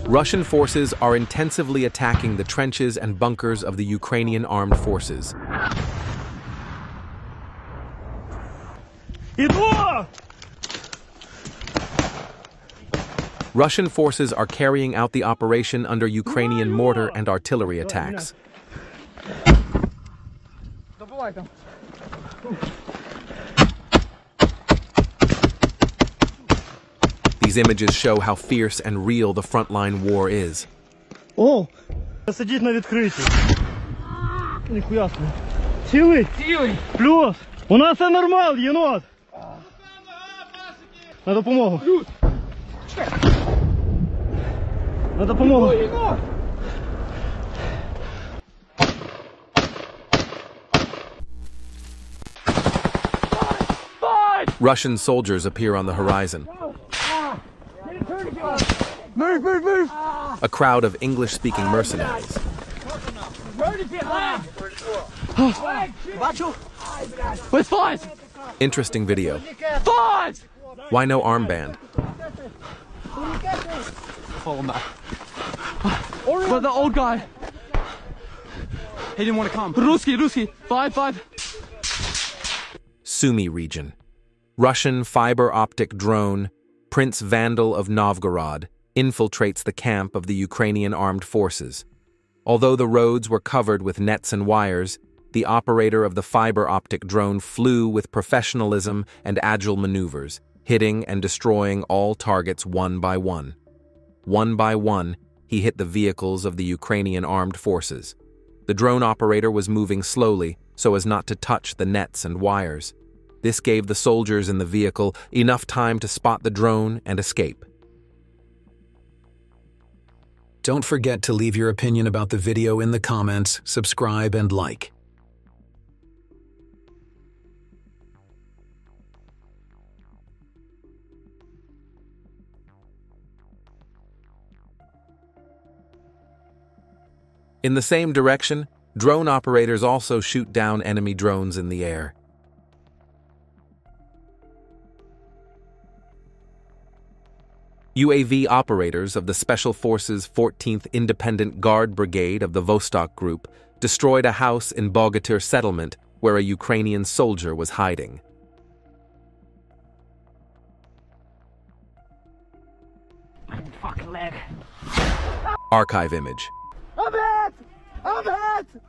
Russian forces are intensively attacking the trenches and bunkers of the Ukrainian armed forces. Russian forces are carrying out the operation under Ukrainian mortar and artillery attacks. These images show how fierce and real the frontline war is. О! Сидіть на відкритті. Ніхуя собі. Цілий? Цілий. Плюс. У нас все нормал, єнот. На допомогу. На допомогу. Russian soldiers appear on the horizon. Move, move, move. A crowd of English-speaking mercenaries. Where's Fives? Interesting video. Fives! Why no armband? Follow him back. But the old guy. He didn't want to come. Ruski. 5. Sumy region. Russian fiber optic drone, Prince Vandal of Novgorod, infiltrates the camp of the Ukrainian armed forces. Although the roads were covered with nets and wires, the operator of the fiber optic drone flew with professionalism and agile maneuvers, hitting and destroying all targets one by one. One by one, he hit the vehicles of the Ukrainian armed forces. The drone operator was moving slowly so as not to touch the nets and wires. This gave the soldiers in the vehicle enough time to spot the drone and escape. Don't forget to leave your opinion about the video in the comments, subscribe, and like. In the same direction, drone operators also shoot down enemy drones in the air. UAV operators of the Special Forces 14th Independent Guard Brigade of the Vostok Group destroyed a house in Bogatyr settlement where a Ukrainian soldier was hiding. Fucking leg. Archive image. I'm hit!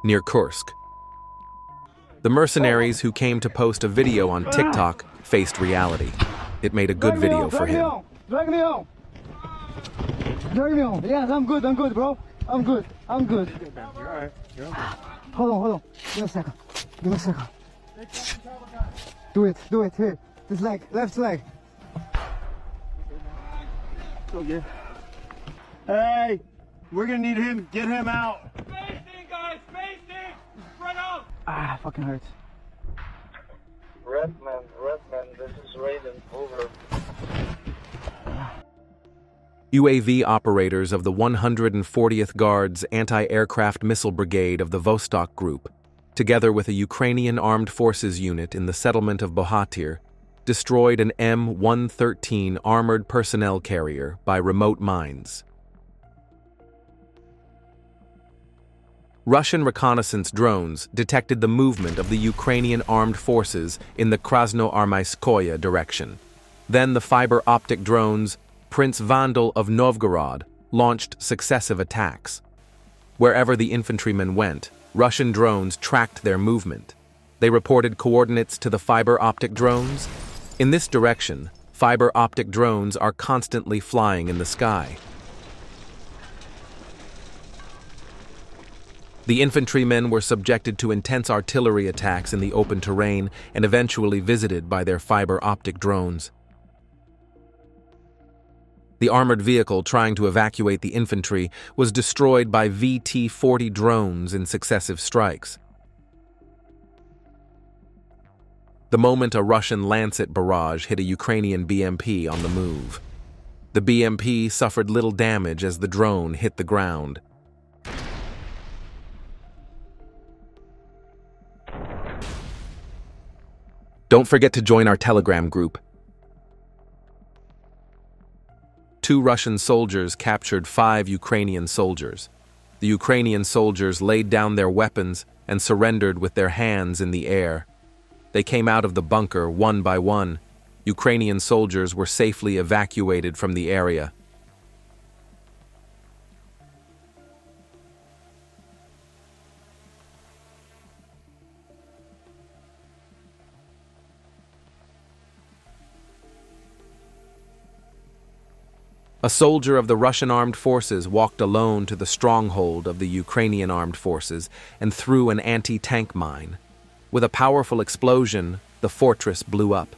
Near Kursk. The mercenaries who came to post a video on TikTok faced reality. It made a good video for him. Drag me home. Yes, I'm good, bro. I'm good. You're alright. Hold on. Give me a second. Do it. Here. This leg. Left leg. Okay. Hey! We're gonna need him. Get him out. Spacing, guys! Spacing! Spread out! Ah, fucking hurts. Redman, this is Raiden. Over. UAV operators of the 140th Guards Anti-Aircraft Missile Brigade of the Vostok Group, together with a Ukrainian Armed Forces unit in the settlement of Bohatyr, destroyed an M113 armored personnel carrier by remote mines. Russian reconnaissance drones detected the movement of the Ukrainian armed forces in the Krasnoarmyskoye direction. Then the fiber optic drones Prince Vandal of Novgorod launched successive attacks. Wherever the infantrymen went, Russian drones tracked their movement. They reported coordinates to the fiber optic drones. In this direction, fiber optic drones are constantly flying in the sky. The infantrymen were subjected to intense artillery attacks in the open terrain and eventually visited by their fiber optic drones. The armored vehicle trying to evacuate the infantry was destroyed by VT-40 drones in successive strikes. The moment a Russian Lancet barrage hit a Ukrainian BMP on the move. The BMP suffered little damage as the drone hit the ground. Don't forget to join our Telegram group. 2 Russian soldiers captured 5 Ukrainian soldiers. The Ukrainian soldiers laid down their weapons and surrendered with their hands in the air. They came out of the bunker one by one. Ukrainian soldiers were safely evacuated from the area. A soldier of the Russian armed forces walked alone to the stronghold of the Ukrainian armed forces and threw an anti-tank mine. With a powerful explosion, the fortress blew up.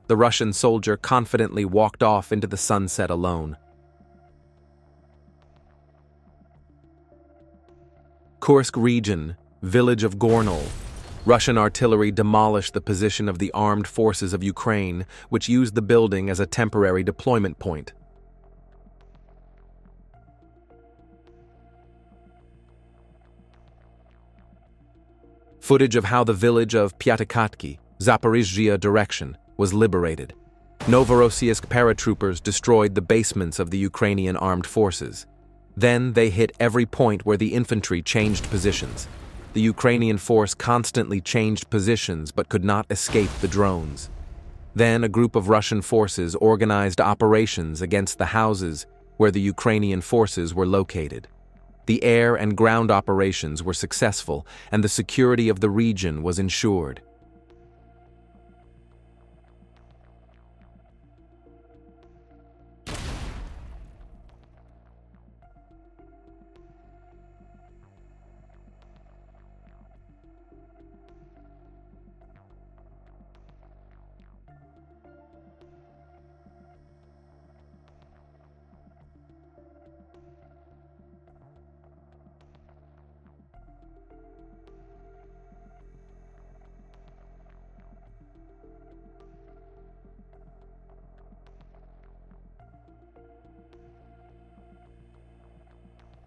The Russian soldier confidently walked off into the sunset alone. Kursk region, village of Gornal. Russian artillery demolished the position of the armed forces of Ukraine, which used the building as a temporary deployment point. Footage of how the village of Pyatikhatki, Zaporizhzhia direction, was liberated. Novorossiysk paratroopers destroyed the basements of the Ukrainian armed forces. Then they hit every point where the infantry changed positions. The Ukrainian force constantly changed positions but could not escape the drones. Then a group of Russian forces organized operations against the houses where the Ukrainian forces were located. The air and ground operations were successful, and the security of the region was ensured.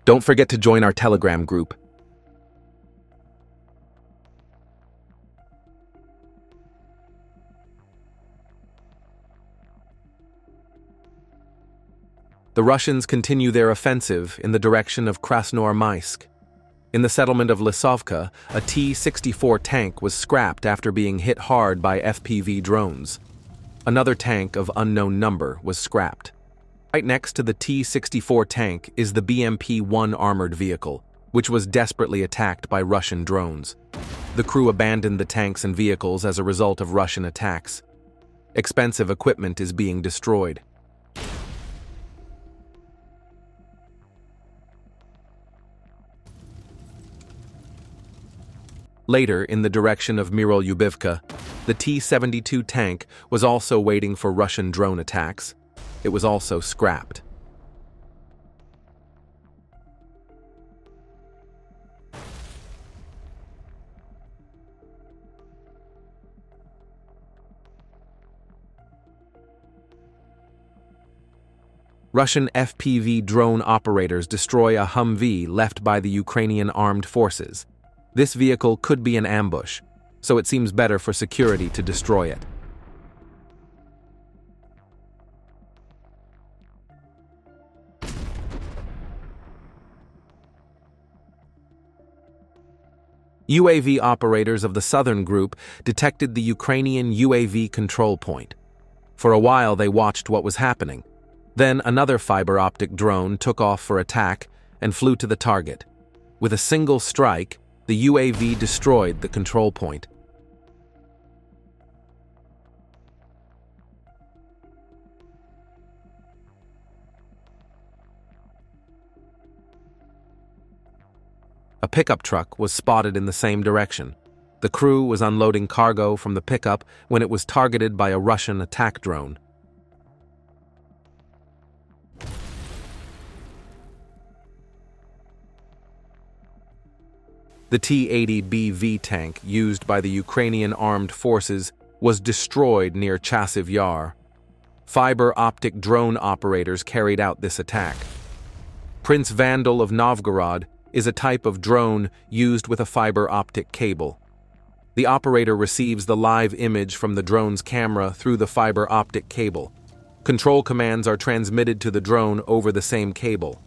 Don't forget to join our Telegram group. The Russians continue their offensive in the direction of Krasnoarmysk. In the settlement of Lisovka, a T-64 tank was scrapped after being hit hard by FPV drones. Another tank of unknown number was scrapped. Right next to the T-64 tank is the BMP-1 armored vehicle, which was desperately attacked by Russian drones. The crew abandoned the tanks and vehicles as a result of Russian attacks. Expensive equipment is being destroyed. Later, in the direction of Mirolyubivka, the T-72 tank was also waiting for Russian drone attacks. It was also scrapped. Russian FPV drone operators destroy a Humvee left by the Ukrainian armed forces. This vehicle could be an ambush, so it seems better for security to destroy it. UAV operators of the Southern Group detected the Ukrainian UAV control point. For a while they watched what was happening. Then another fiber optic drone took off for attack and flew to the target. With a single strike, the UAV destroyed the control point. A pickup truck was spotted in the same direction. The crew was unloading cargo from the pickup when it was targeted by a Russian attack drone. The T-80BV tank used by the Ukrainian armed forces was destroyed near Chasiv Yar. Fiber optic drone operators carried out this attack. Prince Vandal of Novgorod is a type of drone used with a fiber optic cable. The operator receives the live image from the drone's camera through the fiber optic cable. Control commands are transmitted to the drone over the same cable.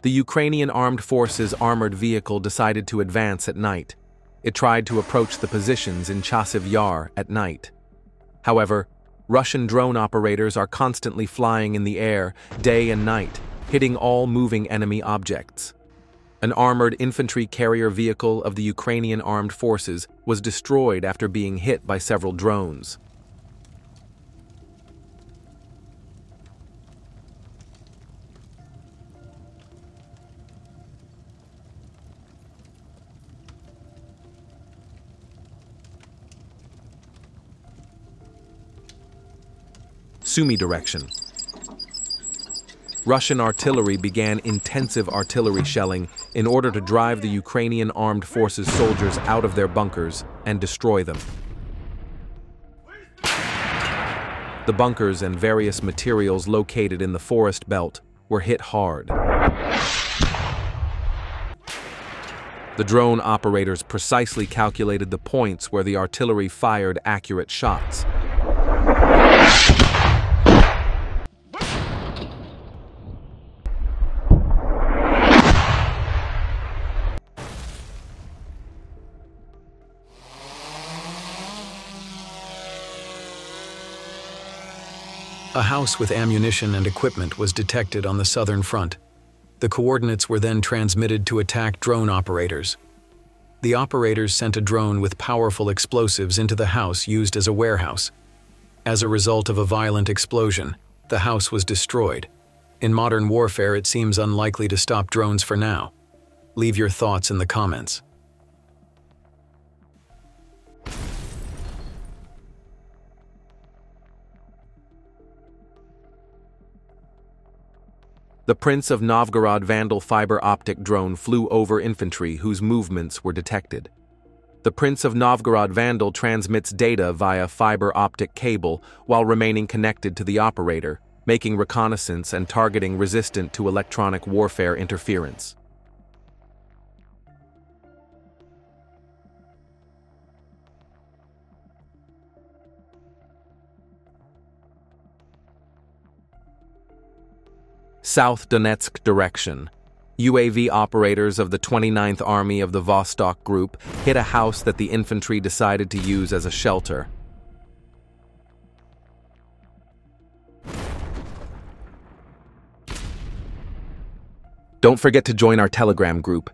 The Ukrainian Armed Forces armored vehicle decided to advance at night. It tried to approach the positions in Chasiv Yar at night. However, Russian drone operators are constantly flying in the air, day and night, hitting all moving enemy objects. An armored infantry carrier vehicle of the Ukrainian Armed Forces was destroyed after being hit by several drones. Sumy direction. Russian artillery began intensive artillery shelling in order to drive the Ukrainian Armed Forces soldiers out of their bunkers and destroy them. The bunkers and various materials located in the forest belt were hit hard. The drone operators precisely calculated the points where the artillery fired accurate shots. A house with ammunition and equipment was detected on the southern front. The coordinates were then transmitted to attack drone operators. The operators sent a drone with powerful explosives into the house used as a warehouse. As a result of a violent explosion, the house was destroyed. In modern warfare, it seems unlikely to stop drones for now. Leave your thoughts in the comments. The Prince of Novgorod Vandal fiber optic drone flew over infantry whose movements were detected. The Prince of Novgorod Vandal transmits data via fiber optic cable while remaining connected to the operator, making reconnaissance and targeting resistant to electronic warfare interference. South Donetsk direction. UAV operators of the 29th Army of the Vostok Group hit a house that the infantry decided to use as a shelter. Don't forget to join our Telegram group.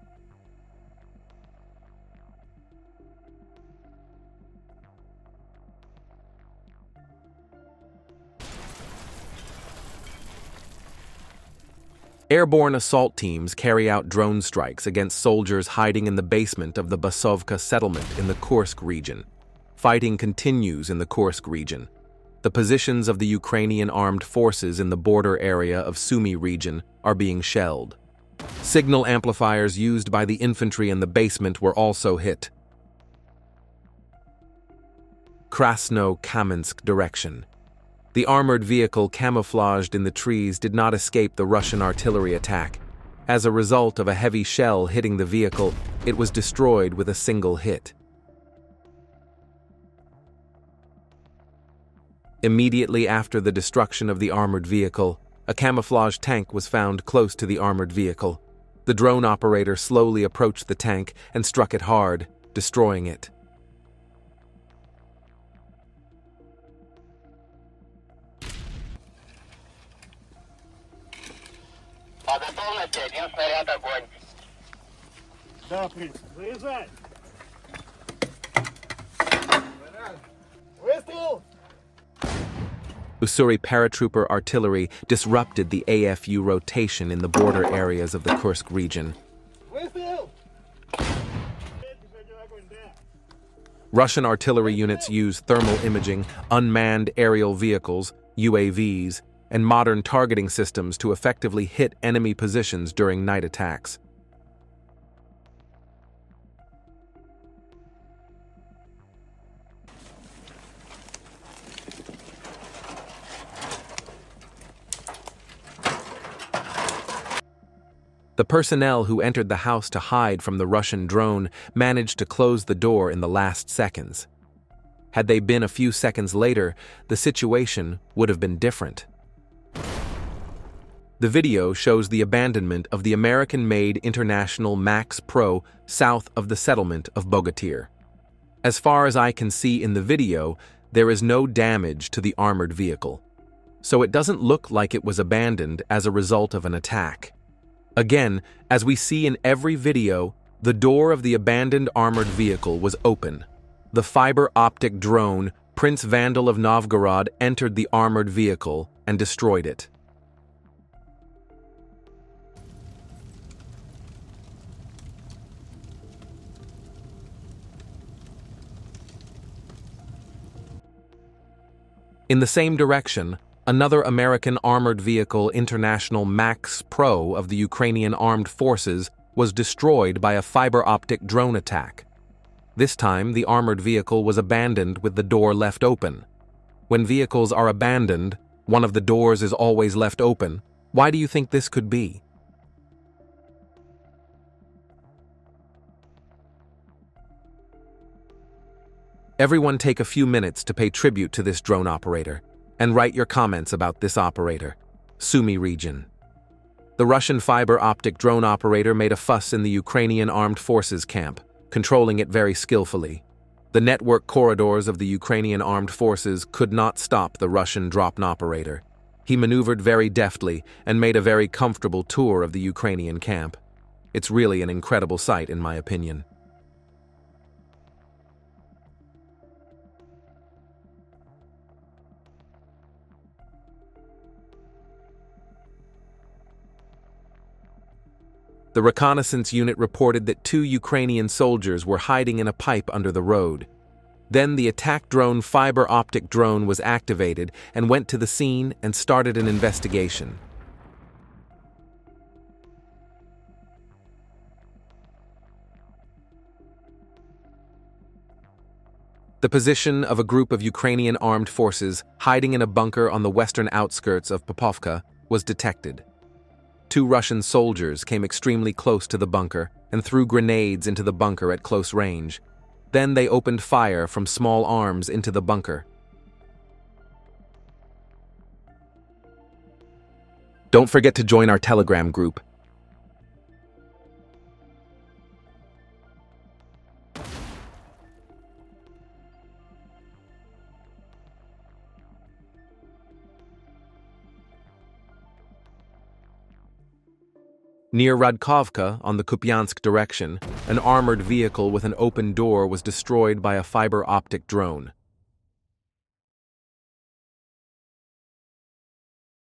Airborne assault teams carry out drone strikes against soldiers hiding in the basement of the Basovka settlement in the Kursk region. Fighting continues in the Kursk region. The positions of the Ukrainian armed forces in the border area of Sumy region are being shelled. Signal amplifiers used by the infantry in the basement were also hit. Krasno-Kamensk direction. The armored vehicle camouflaged in the trees did not escape the Russian artillery attack. As a result of a heavy shell hitting the vehicle, it was destroyed with a single hit. Immediately after the destruction of the armored vehicle, a camouflage tank was found close to the armored vehicle. The drone operator slowly approached the tank and struck it hard, destroying it. По готовности 1 снаряд, огонь. Да, принц. Заряжай. Выстрел! Ussuri paratrooper artillery disrupted the AFU rotation in the border areas of the Kursk region. Выстрел! Russian artillery units use thermal imaging, unmanned aerial vehicles, UAVs, and modern targeting systems to effectively hit enemy positions during night attacks. The personnel who entered the house to hide from the Russian drone managed to close the door in the last seconds. Had they been a few seconds later, the situation would have been different. The video shows the abandonment of the American-made International Max Pro south of the settlement of Bogatyr. As far as I can see in the video, there is no damage to the armored vehicle, so it doesn't look like it was abandoned as a result of an attack. Again, as we see in every video, the door of the abandoned armored vehicle was open. The fiber-optic drone, Prince Vandal of Novgorod, entered the armored vehicle and destroyed it. In the same direction, another American armored vehicle, International Max Pro of the Ukrainian Armed Forces, was destroyed by a fiber-optic drone attack. This time, the armored vehicle was abandoned with the door left open. When vehicles are abandoned, one of the doors is always left open. Why do you think this could be? Everyone take a few minutes to pay tribute to this drone operator, and write your comments about this operator, Sumy region. The Russian fiber-optic drone operator made a fuss in the Ukrainian Armed Forces camp, controlling it very skillfully. The network corridors of the Ukrainian Armed Forces could not stop the Russian drone operator. He maneuvered very deftly and made a very comfortable tour of the Ukrainian camp. It's really an incredible sight, in my opinion. The reconnaissance unit reported that 2 Ukrainian soldiers were hiding in a pipe under the road. Then the attack drone fiber-optic drone was activated and went to the scene and started an investigation. The position of a group of Ukrainian armed forces hiding in a bunker on the western outskirts of Popovka was detected. 2 Russian soldiers came extremely close to the bunker and threw grenades into the bunker at close range. Then they opened fire from small arms into the bunker. Don't forget to join our Telegram group. Near Radkovka, on the Kupiansk direction, an armored vehicle with an open door was destroyed by a fiber-optic drone.